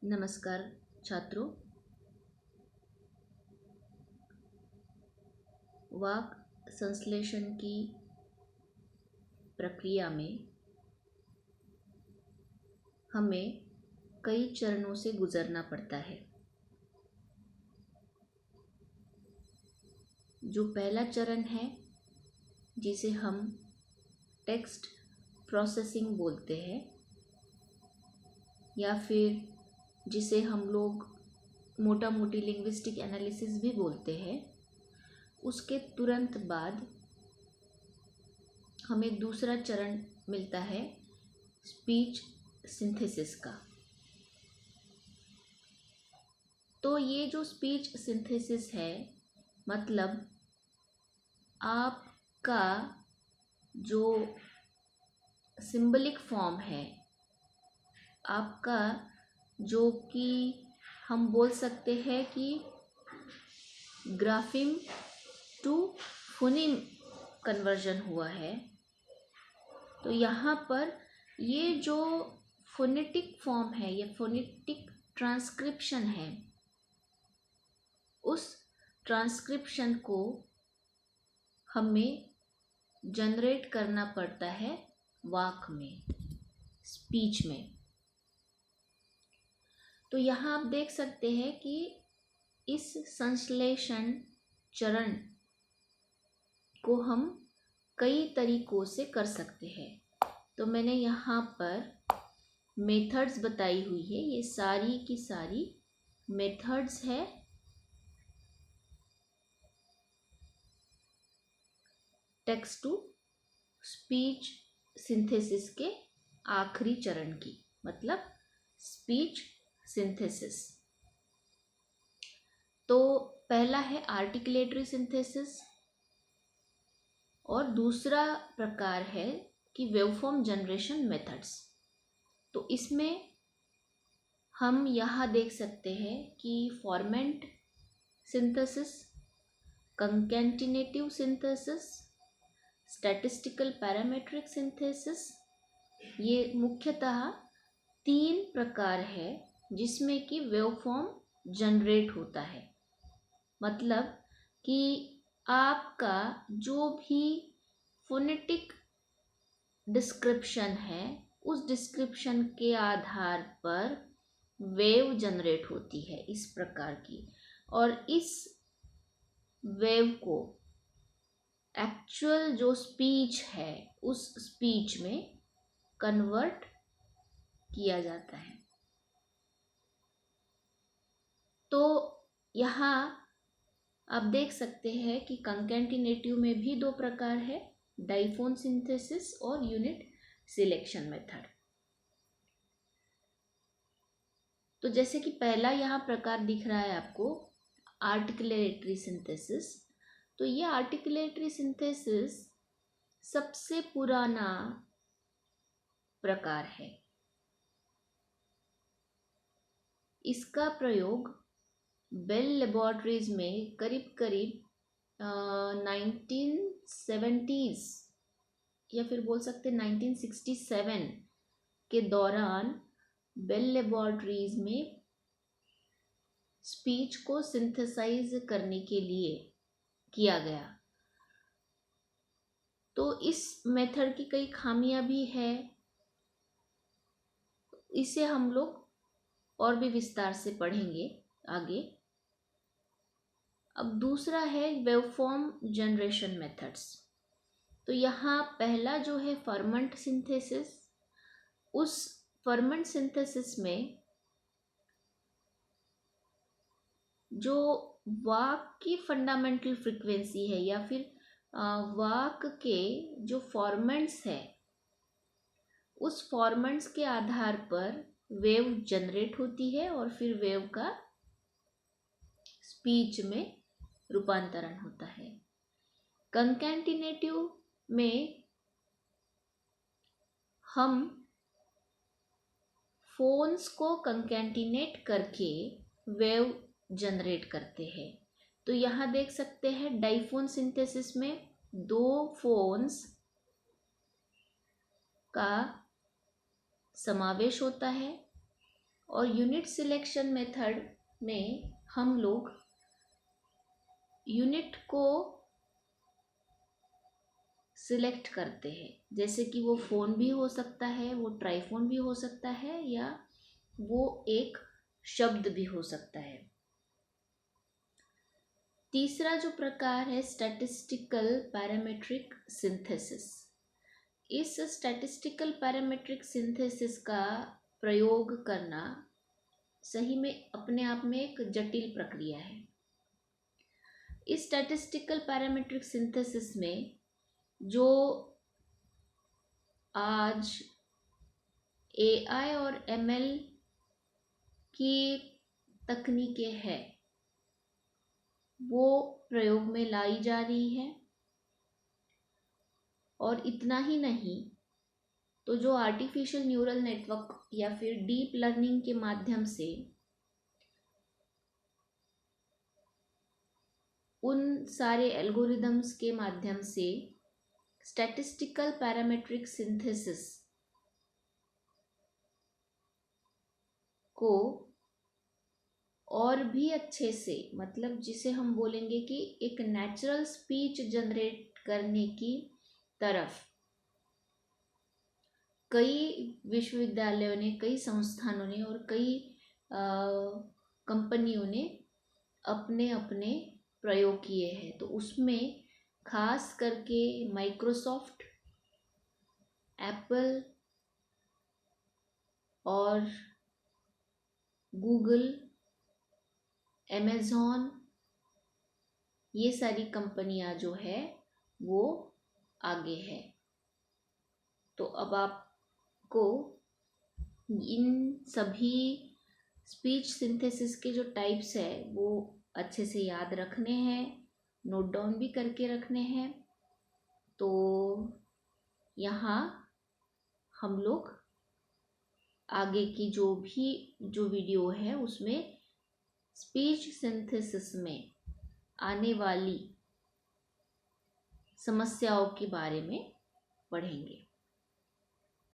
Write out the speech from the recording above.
नमस्कार छात्रों। वाक् संश्लेषण की प्रक्रिया में हमें कई चरणों से गुजरना पड़ता है। जो पहला चरण है जिसे हम टेक्स्ट प्रोसेसिंग बोलते हैं या फिर जिसे हम लोग मोटा मोटी लिंग्विस्टिक एनालिसिस भी बोलते हैं, उसके तुरंत बाद हमें दूसरा चरण मिलता है स्पीच सिंथेसिस का। तो ये जो स्पीच सिंथेसिस है, मतलब आपका जो सिंबलिक फॉर्म है, आपका जो कि हम बोल सकते हैं कि ग्राफिम टू फोनीम कन्वर्जन हुआ है। तो यहाँ पर ये जो फोनेटिक फॉर्म है, ये फोनेटिक ट्रांसक्रिप्शन है, उस ट्रांसक्रिप्शन को हमें जनरेट करना पड़ता है वाक में, स्पीच में। तो यहाँ आप देख सकते हैं कि इस संश्लेषण चरण को हम कई तरीकों से कर सकते हैं। तो मैंने यहाँ पर मेथड्स बताई हुई है, ये सारी की सारी मेथड्स है टेक्स्ट टू स्पीच सिंथेसिस के आखिरी चरण की, मतलब स्पीच सिंथेसिस। तो पहला है आर्टिकुलेटरी सिंथेसिस और दूसरा प्रकार है कि वेवफॉर्म जनरेशन मेथड्स। तो इसमें हम यहाँ देख सकते हैं कि formant synthesis, concatenative synthesis, statistical parametric synthesis, ये मुख्यतः 3 प्रकार है जिसमें कि वेवफॉर्म जनरेट होता है। मतलब कि आपका जो भी फोनेटिक डिस्क्रिप्शन है, उस डिस्क्रिप्शन के आधार पर वेव जनरेट होती है इस प्रकार की, और इस वेव को एक्चुअल जो स्पीच है उस स्पीच में कन्वर्ट किया जाता है। तो यहाँ आप देख सकते हैं कि कंकैटिनेटिव में भी 2 प्रकार है, डाइफोन सिंथेसिस और यूनिट सिलेक्शन मेथड। तो जैसे कि पहला यहाँ प्रकार दिख रहा है आपको, आर्टिकुलेटरी सिंथेसिस। तो ये आर्टिकुलेटरी सिंथेसिस सबसे पुराना प्रकार है। इसका प्रयोग बेल लेबोरेटरीज में करीब करीब 1970s या फिर बोल सकते 1967 के दौरान बेल लेबोरेटरीज में स्पीच को सिंथेसाइज करने के लिए किया गया। तो इस मेथड की कई खामियां भी है, इसे हम लोग और भी विस्तार से पढ़ेंगे आगे। अब दूसरा है वेवफॉर्म जनरेशन मेथड्स। तो यहाँ पहला जो है फर्मेंट सिंथेसिस। उस फर्मेंट सिंथेसिस में जो वाक की फंडामेंटल फ्रीक्वेंसी है या फिर वाक के जो फॉर्मेंट्स है, उस फॉर्मेंट्स के आधार पर वेव जनरेट होती है और फिर वेव का स्पीच में रूपांतरण होता है। कंकैटिनेटिव में हम फोन्स को कंकैटिनेट करके वेव जनरेट करते हैं। तो यहाँ देख सकते हैं डाइफोन सिंथेसिस में 2 फोन्स का समावेश होता है और यूनिट सिलेक्शन मेथड में हम लोग यूनिट को सिलेक्ट करते हैं, जैसे कि वो फ़ोन भी हो सकता है, वो ट्राईफोन भी हो सकता है, या वो एक शब्द भी हो सकता है। तीसरा जो प्रकार है स्टैटिस्टिकल पैरामेट्रिक सिंथेसिस। इस स्टैटिस्टिकल पैरामेट्रिक सिंथेसिस का प्रयोग करना सही में अपने आप में एक जटिल प्रक्रिया है। इस स्टैटिस्टिकल पैरामेट्रिक सिंथेसिस में जो आज AI और ML की तकनीकें हैं वो प्रयोग में लाई जा रही है। और इतना ही नहीं, तो जो आर्टिफिशियल न्यूरल नेटवर्क या फिर डीप लर्निंग के माध्यम से उन सारे एल्गोरिदम्स के माध्यम से स्टैटिस्टिकल पैरामेट्रिक सिंथेसिस को और भी अच्छे से, मतलब जिसे हम बोलेंगे कि एक नेचुरल स्पीच जनरेट करने की तरफ कई विश्वविद्यालयों ने, कई संस्थानों ने और कई कंपनियों ने अपने अपने प्रयोग किए हैं। तो उसमें खास करके माइक्रोसॉफ्ट, एप्पल और गूगल, अमेज़न, ये सारी कंपनियां जो है वो आगे है। तो अब आपको इन सभी स्पीच सिंथेसिस के जो टाइप्स है वो अच्छे से याद रखने हैं, नोट डाउन भी करके रखने हैं। तो यहाँ हम लोग आगे की जो वीडियो है उसमें स्पीच सिंथेसिस में आने वाली समस्याओं के बारे में पढ़ेंगे।